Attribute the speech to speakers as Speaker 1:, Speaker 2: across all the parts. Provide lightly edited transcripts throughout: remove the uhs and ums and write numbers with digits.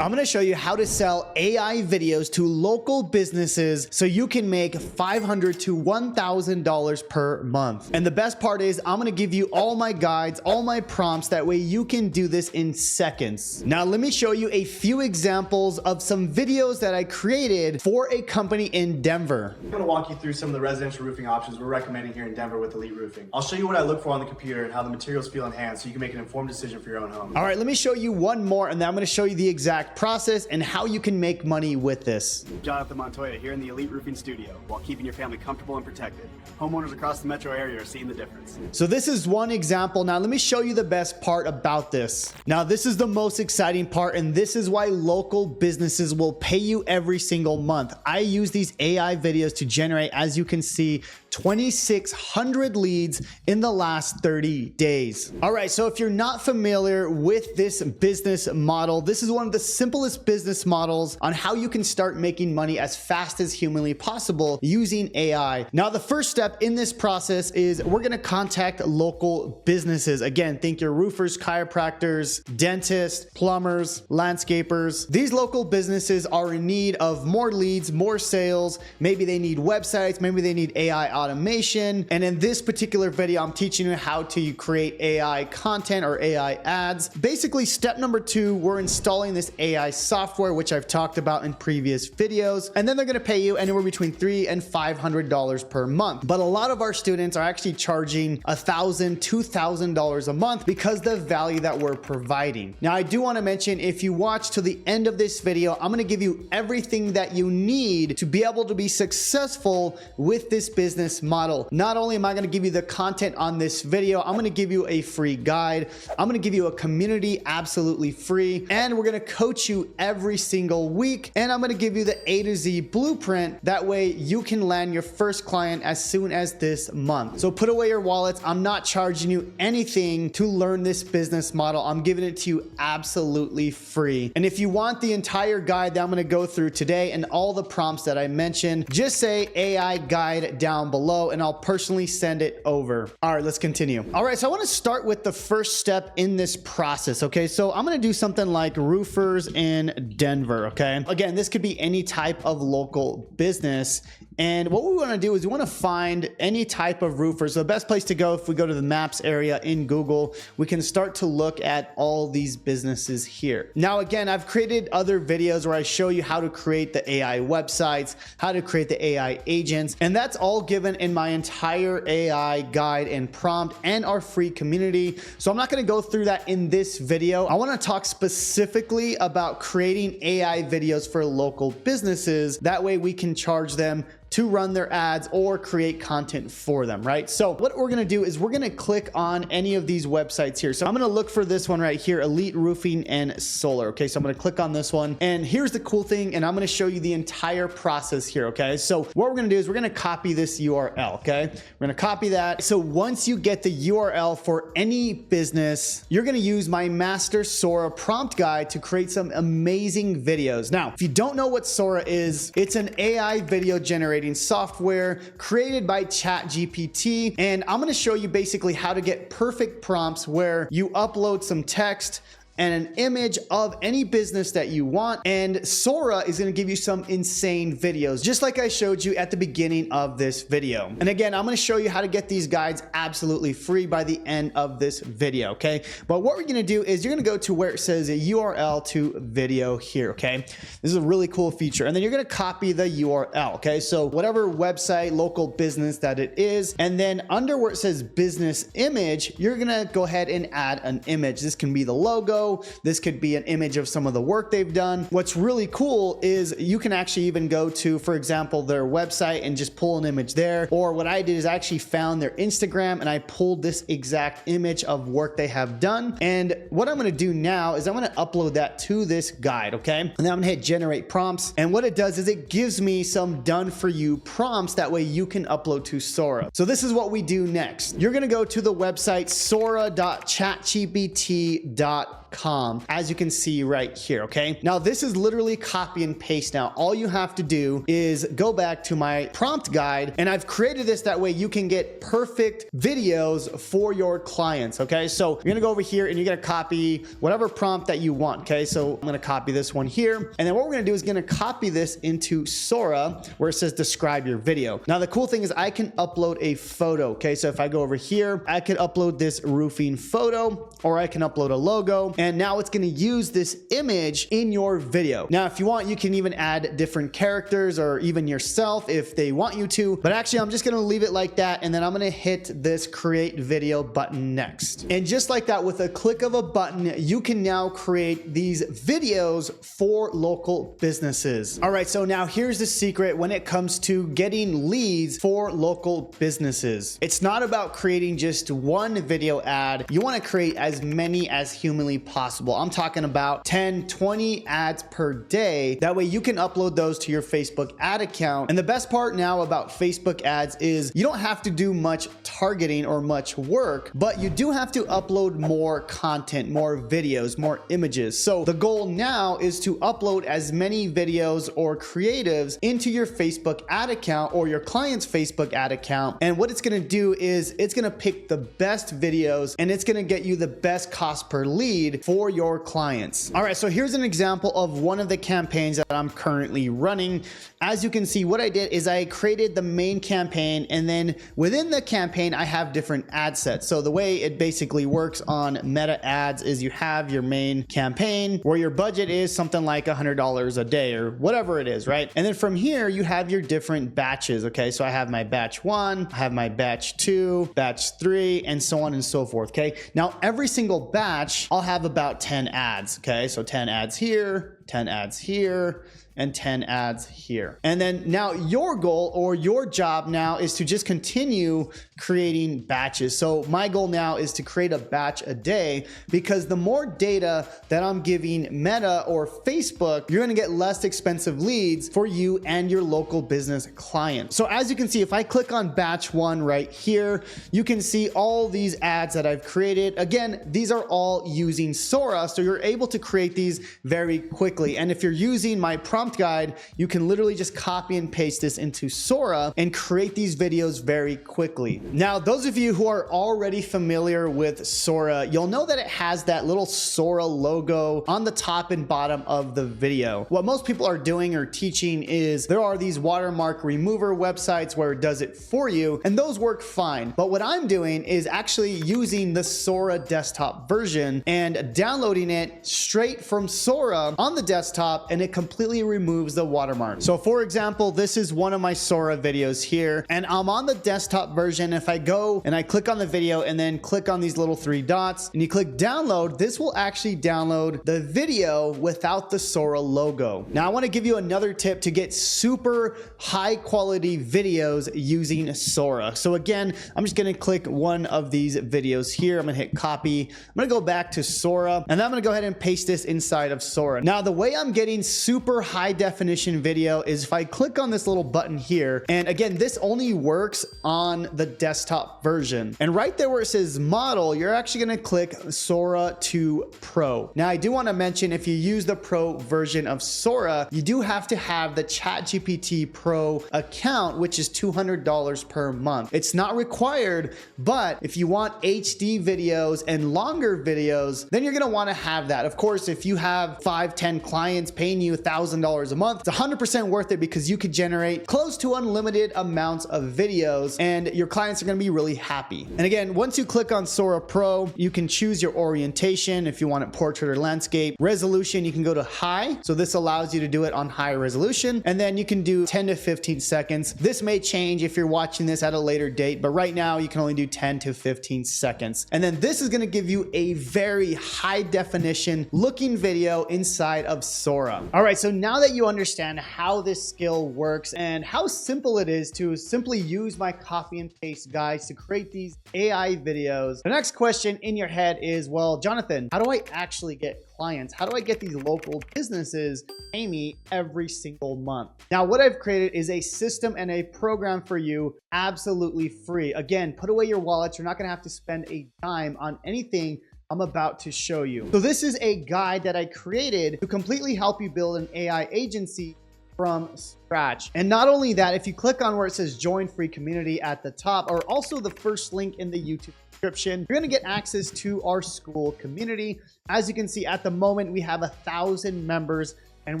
Speaker 1: I'm going to show you how to sell AI videos to local businesses so you can make $500 to $1,000 per month. And the best part is I'm going to give you all my guides, all my prompts. That way you can do this in seconds. Now, let me show you a few examples of some videos that I created for a company in Denver.
Speaker 2: I'm going to walk you through some of the residential roofing options we're recommending here in Denver with Elite Roofing. I'll show you what I look for on the computer and how the materials feel in hand so you can make an informed decision for your own home.
Speaker 1: All right, let me show you one more, and then I'm going to show you the exact process and how you can make money with this.
Speaker 3: Jonathan Montoya here in the Elite Roofing Studio while keeping your family comfortable and protected. Homeowners across the metro area are seeing the difference.
Speaker 1: So this is one example. Now let me show you the best part about this. Now this is the most exciting part, and this is why local businesses will pay you every single month. I use these AI videos to generate, as you can see, 2,600 leads in the last 30 days. All right, so if you're not familiar with this business model, this is one of the simplest business models on how you can start making money as fast as humanly possible using AI. Now, the first step in this process is we're gonna contact local businesses. Again, think your roofers, chiropractors, dentists, plumbers, landscapers. These local businesses are in need of more leads, more sales. Maybe they need websites, maybe they need AI automation. And in this particular video, I'm teaching you how to create AI content or AI ads. Basically, step number 2, we're installing this AI software, which I've talked about in previous videos. And then they're gonna pay you anywhere between $300 and $500 per month. But a lot of our students are actually charging $1,000, $2,000 a month because the value that we're providing. Now, I do wanna mention, if you watch to the end of this video, I'm gonna give you everything that you need to be able to be successful with this business model. Not only am I going to give you the content on this video, I'm going to give you a free guide. I'm going to give you a community absolutely free, and we're going to coach you every single week. And I'm going to give you the A to Z blueprint. That way you can land your first client as soon as this month. So put away your wallets. I'm not charging you anything to learn this business model. I'm giving it to you absolutely free. And if you want the entire guide that I'm going to go through today and all the prompts that I mentioned, just say AI guide down below and I'll personally send it over. All right, let's continue. All right, so I want to start with the first step in this process. Okay, so I'm going to do something like roofers in Denver. Okay, again, this could be any type of local business. And what we want to do is we want to find any type of roofer. So the best place to go, if we go to the maps area in Google, we can start to look at all these businesses here. Now, again, I've created other videos where I show you how to create the AI websites, how to create the AI agents, and that's all given in my entire AI guide and prompt and our free community. So I'm not going to go through that in this video. I want to talk specifically about creating AI videos for local businesses. That way we can charge them to run their ads or create content for them, right? So what we're gonna do is we're gonna click on any of these websites here. So I'm gonna look for this one right here, Elite Roofing and Solar. Okay, so I'm gonna click on this one, and here's the cool thing, and I'm gonna show you the entire process here, okay? So what we're gonna do is we're gonna copy this URL, okay? We're gonna copy that. So once you get the URL for any business, you're gonna use my master Sora prompt guide to create some amazing videos. Now, if you don't know what Sora is, it's an AI video generator software created by ChatGPT, and I'm going to show you basically how to get perfect prompts where you upload some text and an image of any business that you want, and Sora is going to give you some insane videos, just like I showed you at the beginning of this video. And again, I'm going to show you how to get these guides absolutely free by the end of this video, okay? But what we're going to do is you're going to go to where it says a URL to video here, okay? This is a really cool feature, and then you're going to copy the URL, okay? So whatever website, local business that it is, and then under where it says business image, you're going to go ahead and add an image. This can be the logo. This could be an image of some of the work they've done. What's really cool is you can actually even go to, for example, their website and just pull an image there. Or what I did is I actually found their Instagram and I pulled this exact image of work they have done. And what I'm going to do now is I'm going to upload that to this guide, okay? And then I'm going to hit generate prompts. And what it does is it gives me some done for you prompts. That way you can upload to Sora. So this is what we do next. You're going to go to the website sora.chatgpt.com. resell.com, as you can see right here, okay? Now this is literally copy and paste now. All you have to do is go back to my prompt guide, and I've created this that way you can get perfect videos for your clients, okay? So you're gonna go over here and you're gonna copy whatever prompt that you want, okay? So I'm gonna copy this one here, and then what we're gonna do is gonna copy this into Sora where it says describe your video. Now the cool thing is I can upload a photo, okay? So if I go over here, I could upload this roofing photo, or I can upload a logo, and now it's gonna use this image in your video. Now if you want, you can even add different characters or even yourself if they want you to, but actually I'm just gonna leave it like that, and then I'm gonna hit this create video button next. And just like that, with a click of a button, you can now create these videos for local businesses. All right, so now here's the secret when it comes to getting leads for local businesses. It's not about creating just one video ad. You wanna create as many as humanly possible. I'm talking about 10, 20 ads per day. That way you can upload those to your Facebook ad account. And the best part now about Facebook ads is you don't have to do much targeting or much work, but you do have to upload more content, more videos, more images. So the goal now is to upload as many videos or creatives into your Facebook ad account or your client's Facebook ad account. And what it's gonna do is it's gonna pick the best videos, and it's gonna get you the best cost per lead for your clients. All right, so here's an example of one of the campaigns that I'm currently running. As you can see, what I did is I created the main campaign, and then within the campaign, I have different ad sets. So the way it basically works on Meta ads is you have your main campaign where your budget is something like $100 a day or whatever it is, right? And then from here, you have your different batches, okay? So I have my batch 1, I have my batch 2, batch 3, and so on and so forth, okay? Now, every single batch, I'll have about 10 ads, okay? So 10 ads here, 10 ads here, and 10 ads here. And then now your goal or your job now is to just continue creating batches. So my goal now is to create a batch a day, because the more data that I'm giving Meta or Facebook, you're gonna get less expensive leads for you and your local business client. So as you can see, if I click on batch 1 right here, you can see all these ads that I've created. Again, these are all using Sora, so you're able to create these very quickly. And if you're using my prompt guide, you can literally just copy and paste this into Sora and create these videos very quickly. Now, those of you who are already familiar with Sora, you'll know that it has that little Sora logo on the top and bottom of the video. What most people are doing or teaching is there are these watermark remover websites where it does it for you, and those work fine. But what I'm doing is actually using the Sora desktop version and downloading it straight from Sora on the desktop, and it completely removes the watermark. So for example, this is one of my Sora videos here, and I'm on the desktop version. If I go and I click on the video and then click on these little 3 dots and you click download, this will actually download the video without the Sora logo. Now I want to give you another tip to get super high quality videos using Sora. So again, I'm just going to click one of these videos here. I'm going to hit copy. I'm going to go back to Sora, and then I'm going to go ahead and paste this inside of Sora. Now the way I'm getting super high definition video is if I click on this little button here, and again, this only works on the desktop version. And right there where it says model, you're actually going to click Sora 2 Pro. Now I do want to mention, if you use the Pro version of Sora, you do have to have the ChatGPT Pro account, which is $200 per month. It's not required, but if you want HD videos and longer videos, then you're going to want to have that. Of course, if you have 5, 10 clients paying you $1,000 a month, it's 100% worth it, because you could generate close to unlimited amounts of videos and your clients are going to be really happy. And again, once you click on Sora Pro, you can choose your orientation if you want it portrait or landscape. Resolution, you can go to high. So this allows you to do it on high resolution. And then you can do 10 to 15 seconds. This may change if you're watching this at a later date, but right now you can only do 10 to 15 seconds. And then this is going to give you a very high definition looking video inside of Sora. All right, so now that you understand how this skill works and how simple it is to simply use my copy and paste guides to create these AI videos, the next question in your head is, well, Jonathan, how do I actually get clients? How do I get these local businesses to pay me every single month? Now, what I've created is a system and a program for you absolutely free. Again, put away your wallets. You're not going to have to spend a dime on anything I'm about to show you. So this is a guide that I created to completely help you build an AI agency from scratch. And not only that, if you click on where it says join free community at the top, or also the first link in the YouTube description, you're gonna get access to our school community. As you can see at the moment, we have 1,000 members and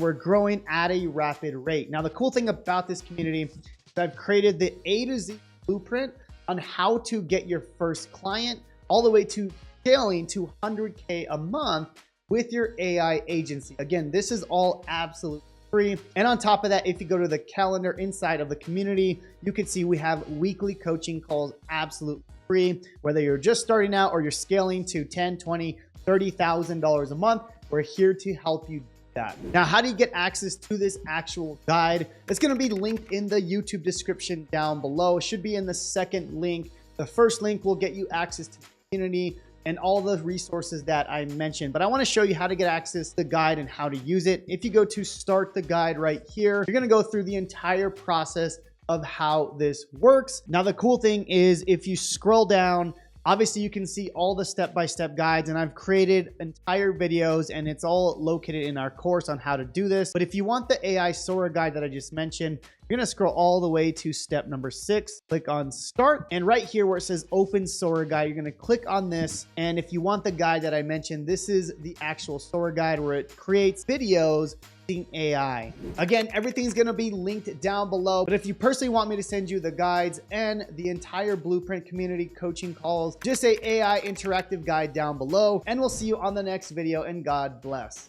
Speaker 1: we're growing at a rapid rate. Now, the cool thing about this community is I've created the A to Z blueprint on how to get your first client all the way to scaling to 100K a month with your AI agency. Again, this is all absolutely free. And on top of that, if you go to the calendar inside of the community, you can see we have weekly coaching calls absolutely free. Whether you're just starting out or you're scaling to $10, $20, $30,000 a month, we're here to help you do that. Now, how do you get access to this actual guide? It's going to be linked in the YouTube description down below. It should be in the second link. The first link will get you access to the community and all the resources that I mentioned. But I want to show you how to get access to the guide and how to use it. If you go to start the guide right here, you're going to go through the entire process of how this works. Now, the cool thing is if you scroll down, obviously you can see all the step-by-step guides, and I've created entire videos and it's all located in our course on how to do this. But if you want the AI Sora guide that I just mentioned, you're gonna scroll all the way to step number 6, click on start. And right here where it says open Sora guide, you're gonna click on this. And if you want the guide that I mentioned, this is the actual Sora guide where it creates videos using AI. Again, everything's gonna be linked down below. But if you personally want me to send you the guides and the entire blueprint community coaching calls, just say AI interactive guide down below. And we'll see you on the next video, and God bless.